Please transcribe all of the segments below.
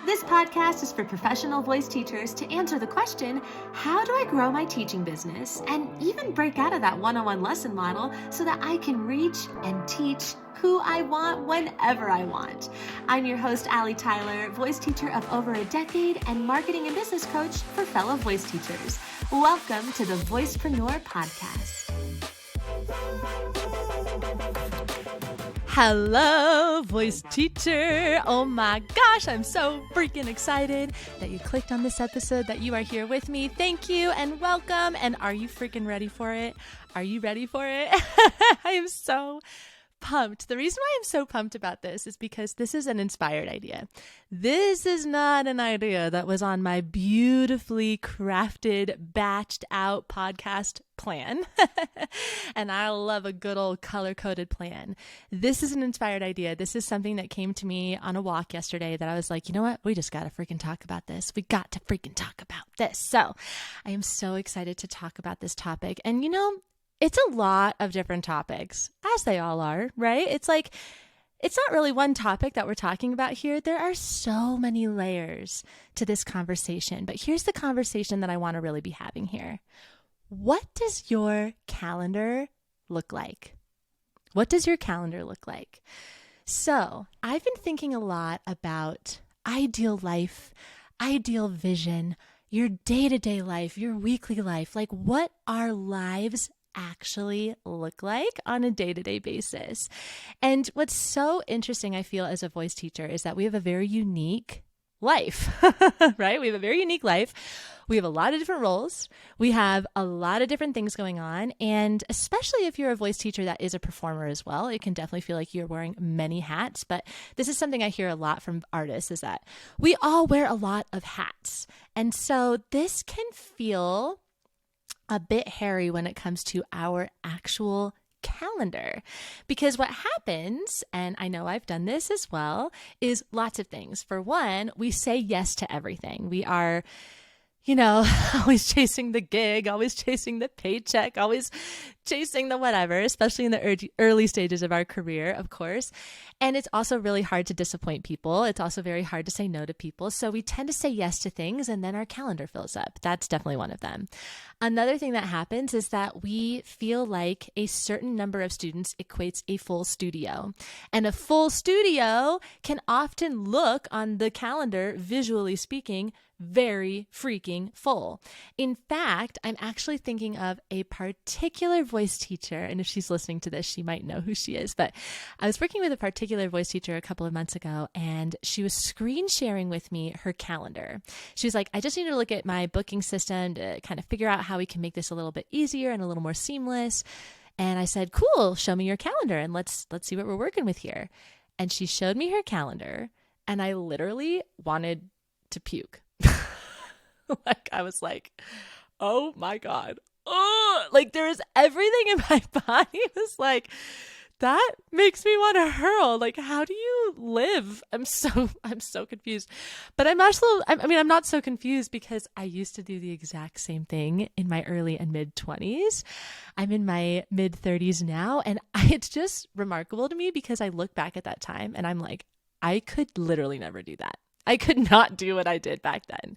This podcast is for professional voice teachers to answer the question, how do I grow my teaching business and even break out of that one-on-one lesson model so that I can reach and teach who I want whenever I want. I'm your host, Allie Tyler, voice teacher of over a decade and marketing and business coach for fellow voice teachers. Welcome to the Voicepreneur podcast. Hello, voice teacher. Oh my gosh, I'm so freaking excited that you clicked on this episode, that you are here with me. Thank you and welcome. And are you freaking ready for it? Are you ready for it? I am so pumped. The reason why I'm so pumped about this is because this is an inspired idea. This is not an idea that was on my beautifully crafted, batched out podcast plan. And I love a good old color-coded plan. This is an inspired idea. This is something that came to me on a walk yesterday that I was like, you know what? We just got to freaking talk about this. We got to freaking talk about this. So I am so excited to talk about this topic. And you know, it's a lot of different topics, as they all are, right? It's like, it's not really one topic that we're talking about here. There are so many layers to this conversation, but here's the conversation that I want to really be having here. What does your calendar look like? What does your calendar look like? So I've been thinking a lot about ideal life, ideal vision, your day-to-day life, your weekly life, like what our lives actually look like on a day-to-day basis. And what's so interesting, I feel, as a voice teacher is that we have a very unique life, right? We have a very unique life. We have a lot of different roles. We have a lot of different things going on. And especially if you're a voice teacher that is a performer as well, it can definitely feel like you're wearing many hats. But this is something I hear a lot from artists is that we all wear a lot of hats. And so this can feel a bit hairy when it comes to our actual calendar. Because what happens, and I know I've done this as well, is lots of things. For one, we say yes to everything. We are, always chasing the gig, always chasing the paycheck, always chasing the whatever, especially in the early stages of our career, of course. And it's also really hard to disappoint people. It's also very hard to say no to people. So we tend to say yes to things and then our calendar fills up. That's definitely one of them. Another thing that happens is that we feel like a certain number of students equates a full studio. And a full studio can often look on the calendar, visually speaking, very freaking full. In fact, I'm actually thinking of a particular voice teacher, and if she's listening to this, she might know who she is, but I was working with a particular voice teacher a couple of months ago, and she was screen sharing with me her calendar. She was like, I just need to look at my booking system to kind of figure out how we can make this a little bit easier and a little more seamless. And I said, cool, show me your calendar and let's see what we're working with here. And she showed me her calendar, and I literally wanted to puke. I was like, oh my God. Oh, like there is everything in my body was like, that makes me want to hurl. Like, how do you live? I'm so confused. But I'm not so confused because I used to do the exact same thing in my early and mid 20s. I'm in my mid 30s now. And it's just remarkable to me because I look back at that time and I'm like, I could literally never do that. I could not do what I did back then.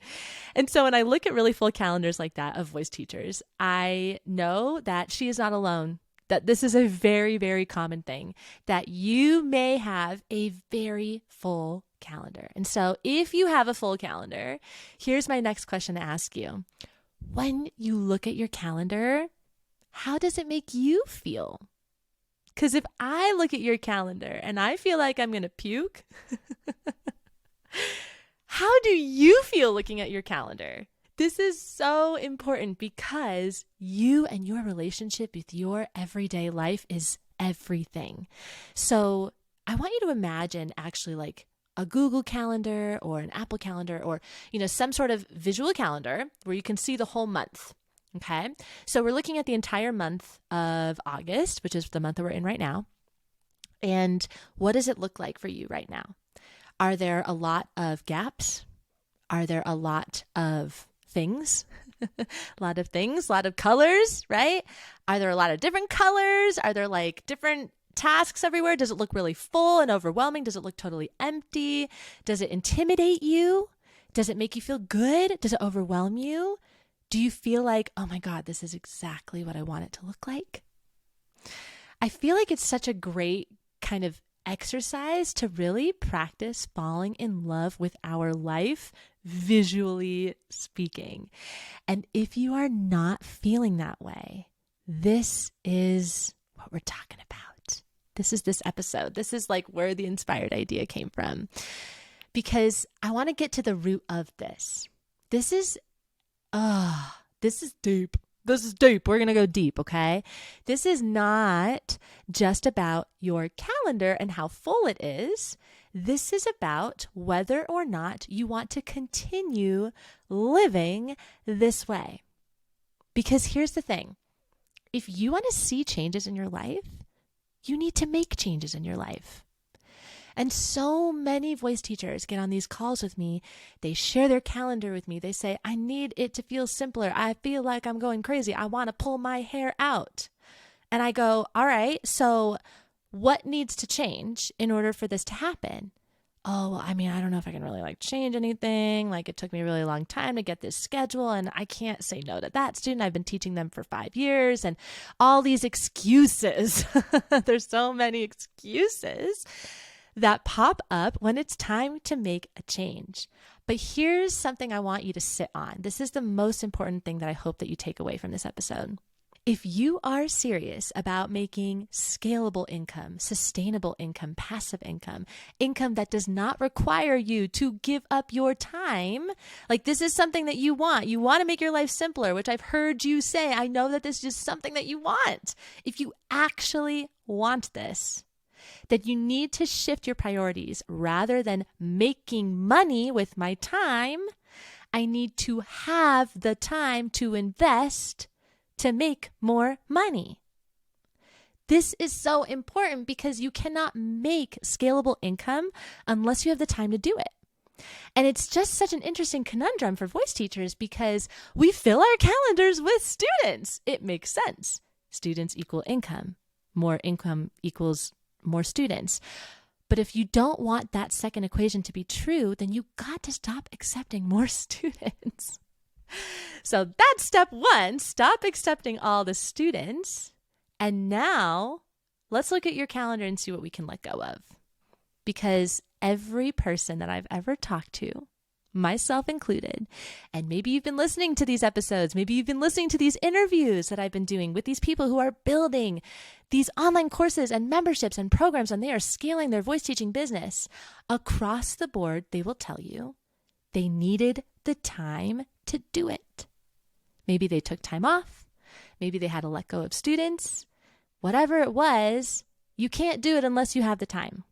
And so when I look at really full calendars like that of voice teachers, I know that she is not alone, that this is a very, very common thing, that you may have a very full calendar. And so if you have a full calendar, here's my next question to ask you. When you look at your calendar, how does it make you feel? Because if I look at your calendar and I feel like I'm going to puke, how do you feel looking at your calendar? This is so important because you and your relationship with your everyday life is everything. So I want you to imagine actually like a Google calendar or an Apple calendar or, some sort of visual calendar where you can see the whole month. Okay. So we're looking at the entire month of August, which is the month that we're in right now. And what does it look like for you right now? Are there a lot of gaps? Are there a lot of things? A lot of things, a lot of colors, right? Are there a lot of different colors? Are there like different tasks everywhere? Does it look really full and overwhelming? Does it look totally empty? Does it intimidate you? Does it make you feel good? Does it overwhelm you? Do you feel like, oh my God, this is exactly what I want it to look like? I feel like it's such a great kind of exercise to really practice falling in love with our life, visually speaking. And if you are not feeling that way, this is what we're talking about. This is this episode. This is like where the inspired idea came from, because I want to get to the root of this. This is deep. This is deep. We're going to go deep, okay? This is not just about your calendar and how full it is. This is about whether or not you want to continue living this way. Because here's the thing. If you want to see changes in your life, you need to make changes in your life. And so many voice teachers get on these calls with me. They share their calendar with me. They say, I need it to feel simpler. I feel like I'm going crazy. I want to pull my hair out. And I go, all right, so what needs to change in order for this to happen? Oh, well, I don't know if I can really change anything. It took me a really long time to get this schedule and I can't say no to that student. I've been teaching them for 5 years and all these excuses. There's so many excuses that pop up when it's time to make a change. But here's something I want you to sit on. This is the most important thing that I hope that you take away from this episode. If you are serious about making scalable income, sustainable income, passive income, income that does not require you to give up your time, this is something that you want to make your life simpler, which I've heard you say. I know that this is just something that you want. If you actually want this, that you need to shift your priorities. Rather than making money with my time, I need to have the time to invest to make more money. This is so important because you cannot make scalable income unless you have the time to do it. And it's just such an interesting conundrum for voice teachers because we fill our calendars with students. It makes sense. Students equal income. More income equals more students. But if you don't want that second equation to be true, then you got to stop accepting more students. So that's step one. Stop accepting all the students. And now let's look at your calendar and see what we can let go of. Because every person that I've ever talked to, myself included, and maybe you've been listening to these episodes, maybe you've been listening to these interviews that I've been doing with these people who are building these online courses and memberships and programs, and they are scaling their voice teaching business. Across the board, they will tell you they needed the time to do it. Maybe they took time off. Maybe they had to let go of students. Whatever it was, you can't do it unless you have the time.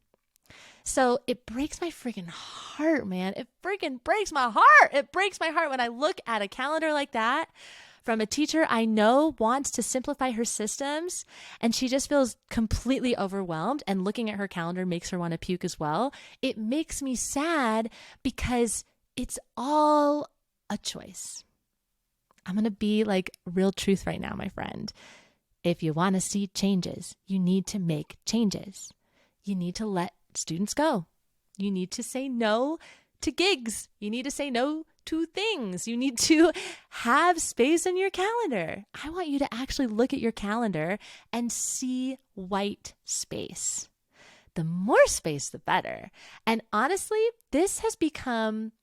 So it breaks my freaking heart, man. It freaking breaks my heart. It breaks my heart when I look at a calendar like that from a teacher I know wants to simplify her systems, and she just feels completely overwhelmed, and looking at her calendar makes her want to puke as well. It makes me sad because it's all a choice. I'm going to be real truth right now, my friend. If you want to see changes, you need to make changes. You need to let students go. You need to say no to gigs. You need to say no to things. You need to have space in your calendar. I want you to actually look at your calendar and see white space. The more space, the better. And honestly, this has become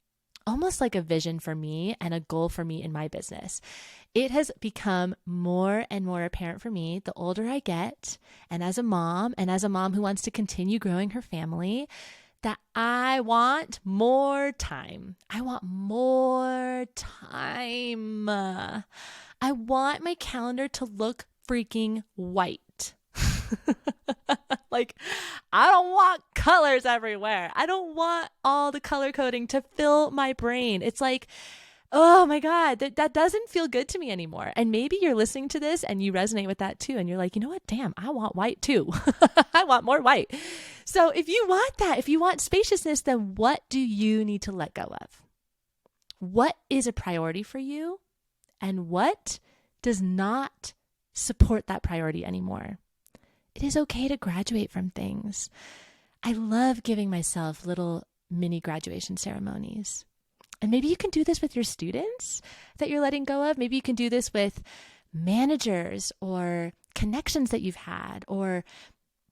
almost like a vision for me and a goal for me in my business. It has become more and more apparent for me the older I get, and as a mom who wants to continue growing her family, that I want more time. I want more time. I want my calendar to look freaking white. I don't want colors everywhere. I don't want all the color coding to fill my brain. It's oh my God, that doesn't feel good to me anymore. And maybe you're listening to this and you resonate with that too. And you're like, you know what? Damn, I want white too. I want more white. So if you want that, if you want spaciousness, then what do you need to let go of? What is a priority for you? And what does not support that priority anymore? It is okay to graduate from things. I love giving myself little mini graduation ceremonies. And maybe you can do this with your students that you're letting go of. Maybe you can do this with managers or connections that you've had or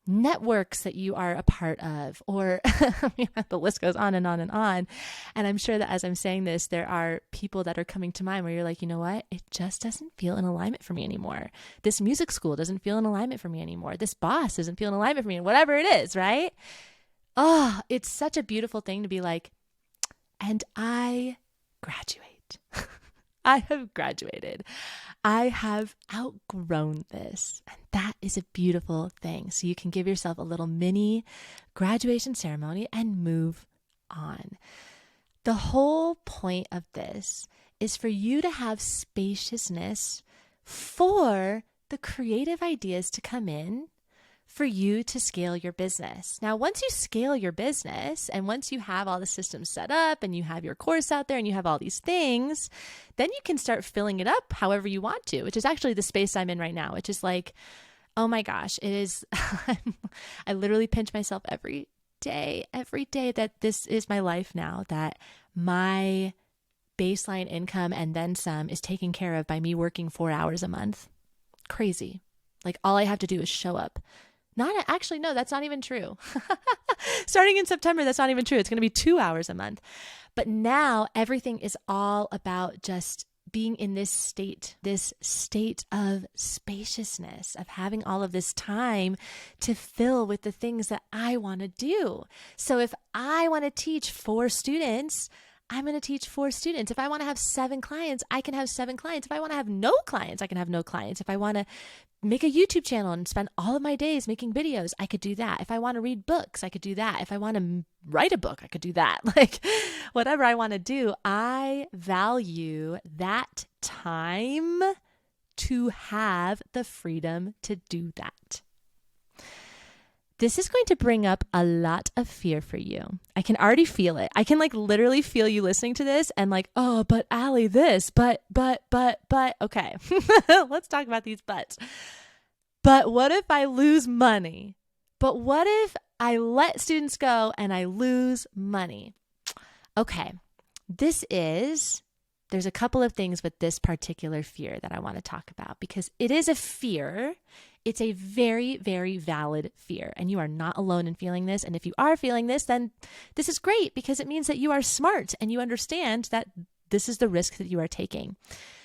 networks that you are a part of, or the list goes on and on and on. And I'm sure that as I'm saying this, there are people that are coming to mind where you're like, you know what? It just doesn't feel in alignment for me anymore. This music school doesn't feel in alignment for me anymore. This boss doesn't feel in alignment for me, whatever it is, right? Oh, it's such a beautiful thing to be like, and I graduate. I have graduated. I have outgrown this. And that is a beautiful thing. So you can give yourself a little mini graduation ceremony and move on. The whole point of this is for you to have spaciousness for the creative ideas to come in for you to scale your business. Now, once you scale your business and once you have all the systems set up and you have your course out there and you have all these things, then you can start filling it up however you want to, which is actually the space I'm in right now, which is like, oh my gosh, it is, I literally pinch myself every day that this is my life now, that my baseline income and then some is taken care of by me working 4 hours a month. Crazy. Like all I have to do is show up. Actually, no, that's not even true. Starting in September, that's not even true. It's going to be 2 hours a month. But now everything is all about just being in this state of spaciousness, of having all of this time to fill with the things that I want to do. So if I want to teach 4 students, I'm going to teach 4 students. If I want to have 7 clients, I can have 7 clients. If I want to have no clients, I can have no clients. If I want to make a YouTube channel and spend all of my days making videos, I could do that. If I want to read books, I could do that. If I want to write a book, I could do that. Like whatever I want to do, I value that time to have the freedom to do that. This is going to bring up a lot of fear for you. I can already feel it. I can literally feel you listening to this and oh, but Allie, this, but, okay, let's talk about these buts. But what if I lose money? But what if I let students go and I lose money? Okay, there's a couple of things with this particular fear that I want to talk about because it is a fear. It's a very, very valid fear, and you are not alone in feeling this. And if you are feeling this, then this is great because it means that you are smart and you understand that this is the risk that you are taking.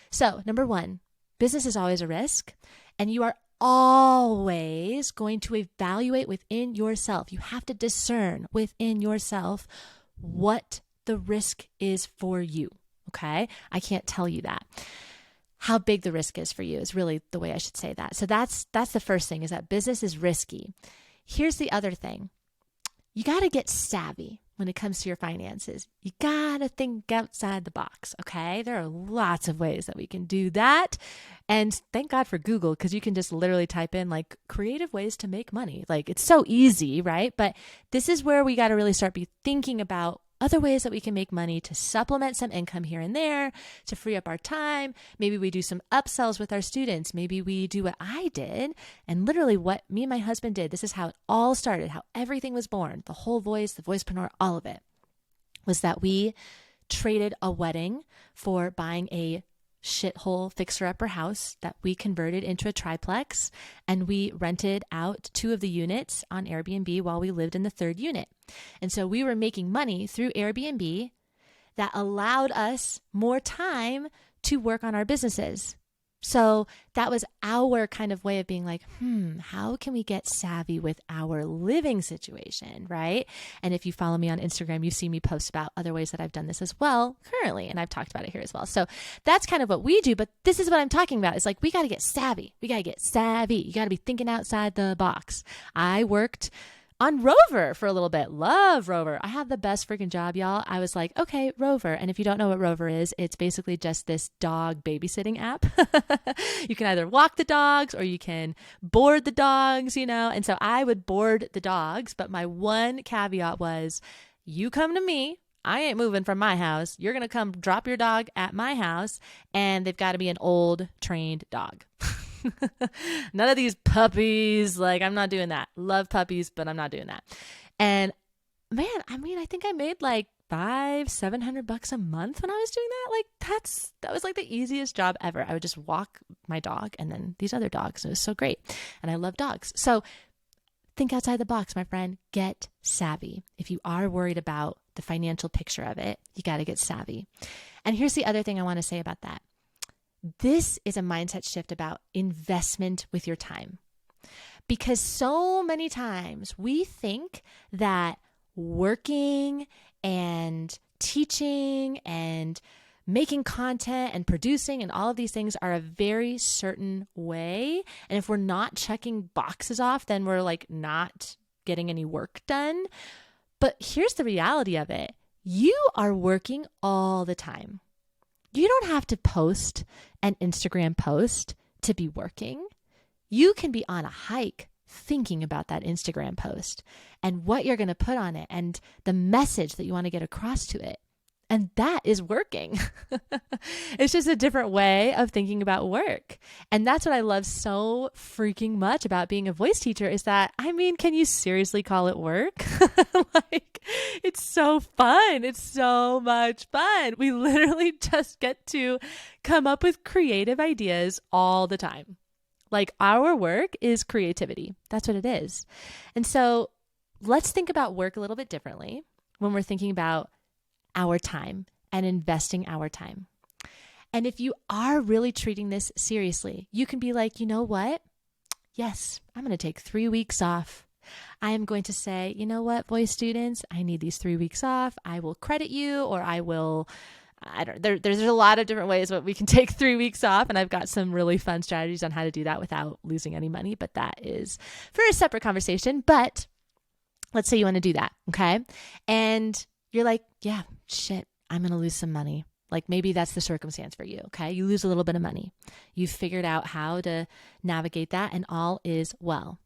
So, number 1, business is always a risk, and you are always going to evaluate within yourself. You have to discern within yourself what the risk is for you. Okay? I can't tell you that. How big the risk is for you is really the way I should say that. So that's the first thing, is that business is risky. Here's the other thing. You got to get savvy when it comes to your finances. You got to think outside the box, okay? There are lots of ways that we can do that. And thank God for Google, because you can just literally type in creative ways to make money. It's so easy, right? But this is where we got to really start be thinking about other ways that we can make money to supplement some income here and there, to free up our time. Maybe we do some upsells with our students. Maybe we do what I did and literally what me and my husband did. This is how it all started, how everything was born, the whole voice, the voicepreneur, all of it, was that we traded a wedding for buying a shithole fixer-upper house that we converted into a triplex, and we rented out 2 of the units on Airbnb while we lived in the 3rd unit. And so we were making money through Airbnb that allowed us more time to work on our businesses. So that was our kind of way of being how can we get savvy with our living situation, right? And if you follow me on Instagram, you see me post about other ways that I've done this as well currently, and I've talked about it here as well. So that's kind of what we do, but this is what I'm talking about. It's we got to get savvy. We got to get savvy. You got to be thinking outside the box. I worked on Rover for a little bit. Love Rover. I have the best freaking job, y'all. I was like, okay, Rover. And if you don't know what Rover is, it's basically just this dog babysitting app. You can either walk the dogs or you can board the dogs, And so I would board the dogs, but my one caveat was, you come to me. I ain't moving from my house. You're going to come drop your dog at my house, and they've got to be an old trained dog. None of these puppies. Like, I'm not doing that. Love puppies, but I'm not doing that. And man, I mean, I think I made like $500-700 a month when I was doing that. Like that was like the easiest job ever. I would just walk my dog and then these other dogs. It was so great. And I love dogs. So think outside the box, my friend. Get savvy. If you are worried about the financial picture of it, you got to get savvy. And here's the other thing I want to say about that. This is a mindset shift about investment with your time. Because so many times we think that working and teaching and making content and producing and all of these things are a very certain way. And if we're not checking boxes off, then we're like not getting any work done. But here's the reality of it. You are working all the time. You don't have to post an Instagram post to be working. You can be on a hike thinking about that Instagram post and what you're going to put on it and the message that you want to get across to it. And that is working. It's just a different way of thinking about work. And that's what I love so freaking much about being a voice teacher is that, I mean, can you seriously call it work? Like, it's so fun. It's so much fun. We literally just get to come up with creative ideas all the time. Like, our work is creativity. That's what it is. And so let's think about work a little bit differently when we're thinking about our time and investing our time. And if you are really treating this seriously, you can be like, you know what? Yes, I'm going to take 3 weeks off. I am going to say, you know what, voice students, I need these 3 weeks off. I will credit you, or I will, there's a lot of different ways that we can take 3 weeks off. And I've got some really fun strategies on how to do that without losing any money. But that is for a separate conversation. But let's say you want to do that. Okay. And you're like, yeah, shit, I'm going to lose some money. Like maybe that's the circumstance for you. Okay. You lose a little bit of money. You've figured out how to navigate that and all is well.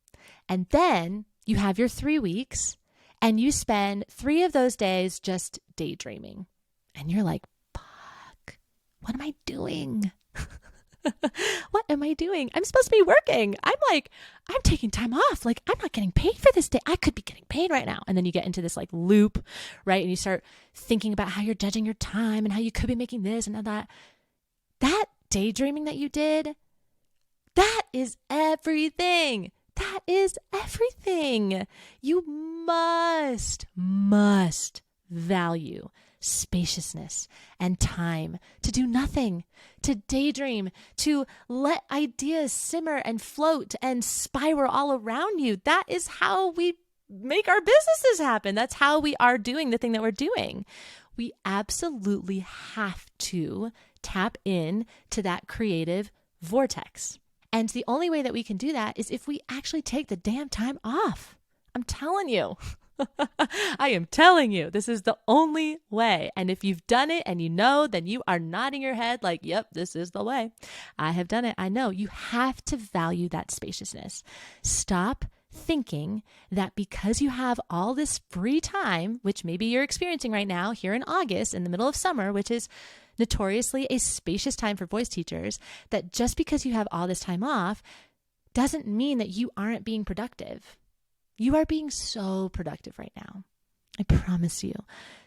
And then you have your 3 weeks and you spend 3 of those days just daydreaming. And you're like, fuck, what am I doing? What am I doing? I'm supposed to be working. I'm taking time off. Like, I'm not getting paid for this day. I could be getting paid right now. And then you get into this like loop, right? And you start thinking about how you're judging your time and how you could be making this and that. That daydreaming that you did, that is everything. That is everything. You must value spaciousness and time to do nothing, to daydream, to let ideas simmer and float and spiral all around you. That is how we make our businesses happen. That's how we are doing the thing that we're doing. We absolutely have to tap in to that creative vortex. And the only way that we can do that is if we actually take the damn time off. I'm telling you. I am telling you, this is the only way. And if you've done it and you know, then you are nodding your head like, yep, this is the way. I have done it. I know. You have to value that spaciousness. Stop thinking that because you have all this free time, which maybe you're experiencing right now here in August in the middle of summer, which is notoriously a spacious time for voice teachers, that just because you have all this time off doesn't mean that you aren't being productive. You are being so productive right now. I promise you.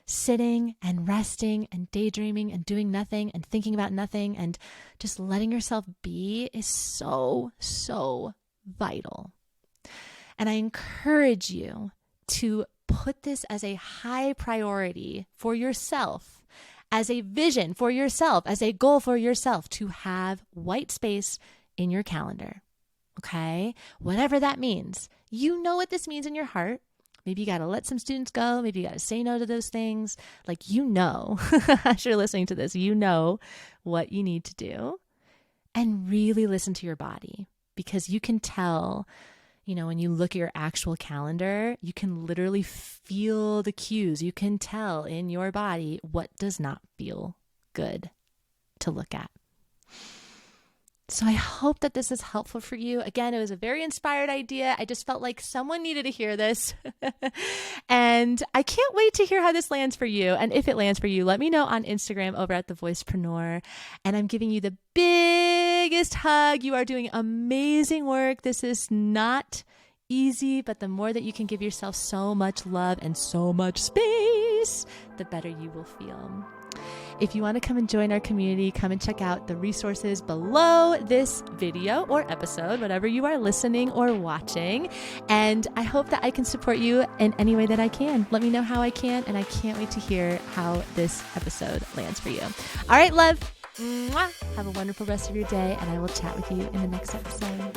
Sitting and resting and daydreaming and doing nothing and thinking about nothing and just letting yourself be is so, so vital. And I encourage you to put this as a high priority for yourself, as a vision for yourself, as a goal for yourself to have white space in your calendar. Okay? Whatever that means. You know what this means in your heart. Maybe you got to let some students go. Maybe you got to say no to those things. Like, you know, as you're listening to this, you know what you need to do. And really listen to your body, because you can tell, you know, when you look at your actual calendar, you can literally feel the cues. You can tell in your body what does not feel good to look at. So I hope that this is helpful for you. Again, it was a very inspired idea. I just felt like someone needed to hear this. And I can't wait to hear how this lands for you. And if it lands for you, let me know on Instagram over at the Voicepreneur. And I'm giving you the biggest hug. You are doing amazing work. This is not easy, but the more that you can give yourself so much love and so much space, the better you will feel. If you want to come and join our community, come and check out the resources below this video or episode, whatever you are listening or watching. And I hope that I can support you in any way that I can. Let me know how I can, and I can't wait to hear how this episode lands for you. All right, love. Mwah. Have a wonderful rest of your day, and I will chat with you in the next episode.